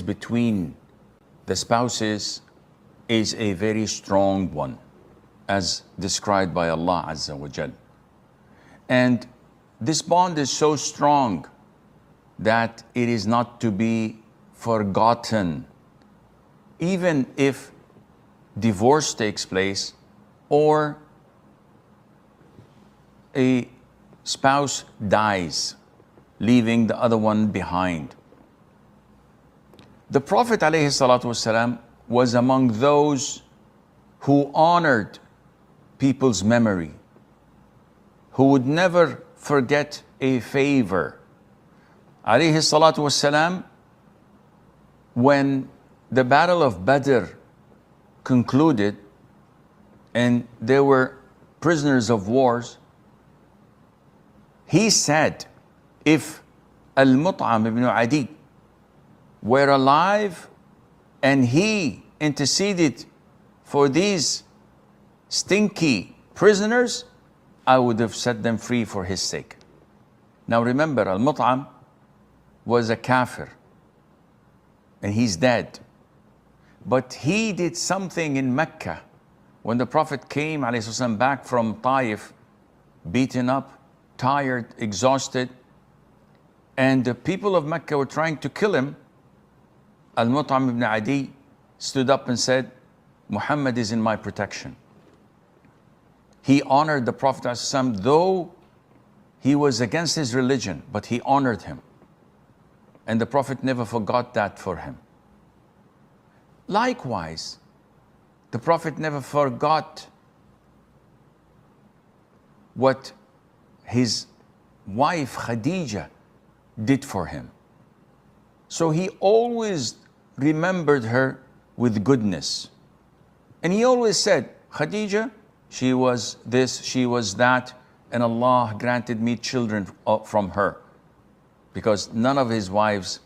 between the spouses is a very strong one, as described by Allah Azza wa Jal. And this bond is so strong that it is not to be forgotten. Even if divorce takes place or a spouse dies, leaving the other one behind. The Prophet ﷺ was among those who honored people's memory, who would never forget a favor. ﷺ, when the Battle of Badr concluded and there were prisoners of wars, he said, if Al-Mut'am ibn Adi were alive and he interceded for these stinky prisoners, I would have set them free for his sake. Now remember, Al-Mut'am was a kafir and he's dead. But he did something in Mecca when the Prophet came ﷺ back from Taif, beaten up, tired, exhausted, and the people of Mecca were trying to kill him. Al-Mut'am ibn Adi stood up and said, Muhammad is in my protection. He honored the Prophet ﷺ, though he was against his religion, but he honored him. And the Prophet never forgot that for him. Likewise, the Prophet never forgot what his wife Khadija did for him. So he always remembered her with goodness. And he always said, Khadija, she was this, she was that, and Allah granted me children from her. Because none of his wives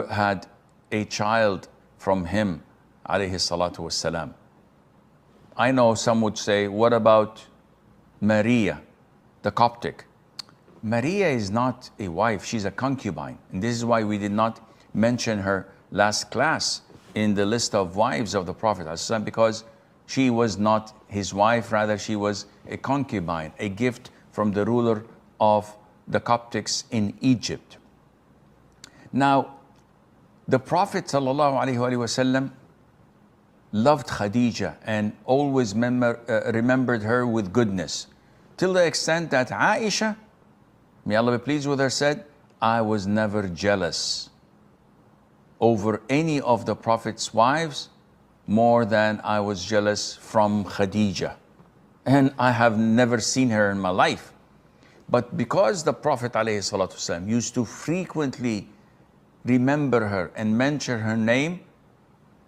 had a child from him, alayhi salatu wassalam. I know some would say, what about Maria, the Coptic? Maria is not a wife, she's a concubine. And this is why we did not mention her last class in the list of wives of the Prophet ﷺ, because she was not his wife, rather she was a concubine, a gift from the ruler of the Coptics in Egypt. Now, the Prophet ﷺ loved Khadija and always remembered her with goodness, till the extent that Aisha, may Allah be pleased with her, said, I was never jealous over any of the Prophet's wives more than I was jealous from Khadija. And I have never seen her in my life. But because the Prophet ﷺ used to frequently remember her and mention her name,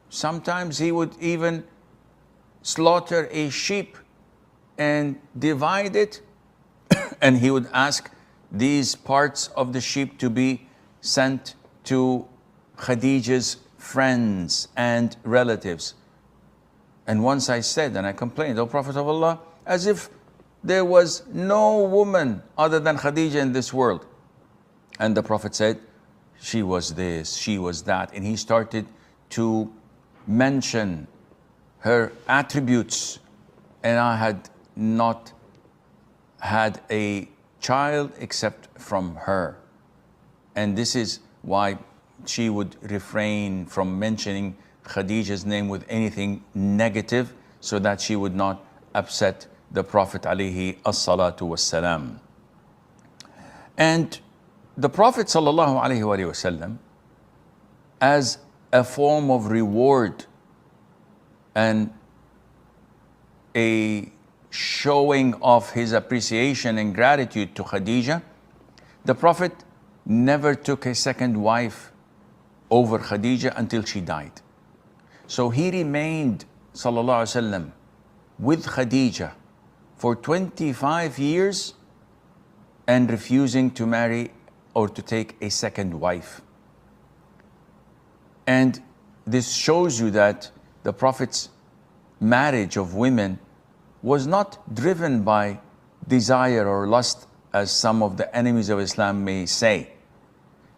sometimes he would even slaughter a sheep and divide it, and he would ask these parts of the sheep to be sent to Khadija's friends and relatives. And once I said, and I complained, O Prophet of Allah, as if there was no woman other than Khadija in this world. And the Prophet said, she was this, she was that. And he started to mention her attributes. And I had not had a child except from her. And this is why she would refrain from mentioning Khadija's name with anything negative, so that she would not upset the Prophet alayhi as-salatu was-salam. And the Prophet sallallahu alayhi wa sallam, as a form of reward and a showing of his appreciation and gratitude to Khadija, the Prophet never took a second wife over Khadija until she died. So he remained, sallallahu alaihi wasallam, with Khadija for 25 years and refusing to marry or to take a second wife. And this shows you that the Prophet's marriage of women was not driven by desire or lust, as some of the enemies of Islam may say.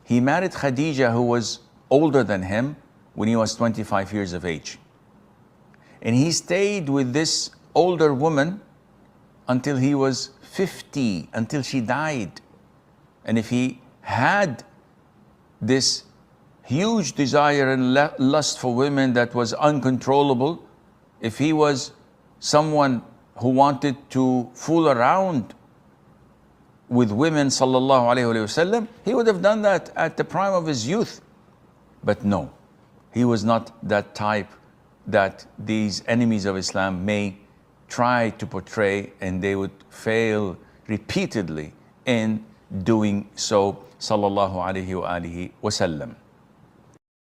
He married Khadija, who was older than him when he was 25 years of age. And he stayed with this older woman until he was 50, until she died. And if he had this huge desire and lust for women that was uncontrollable, if he was someone who wanted to fool around with women, sallallahu alaihi wasallam, he would have done that at the prime of his youth. But no, he was not that type that these enemies of Islam may try to portray, and they would fail repeatedly in doing so, sallallahu alaihi wa alihi wasallam.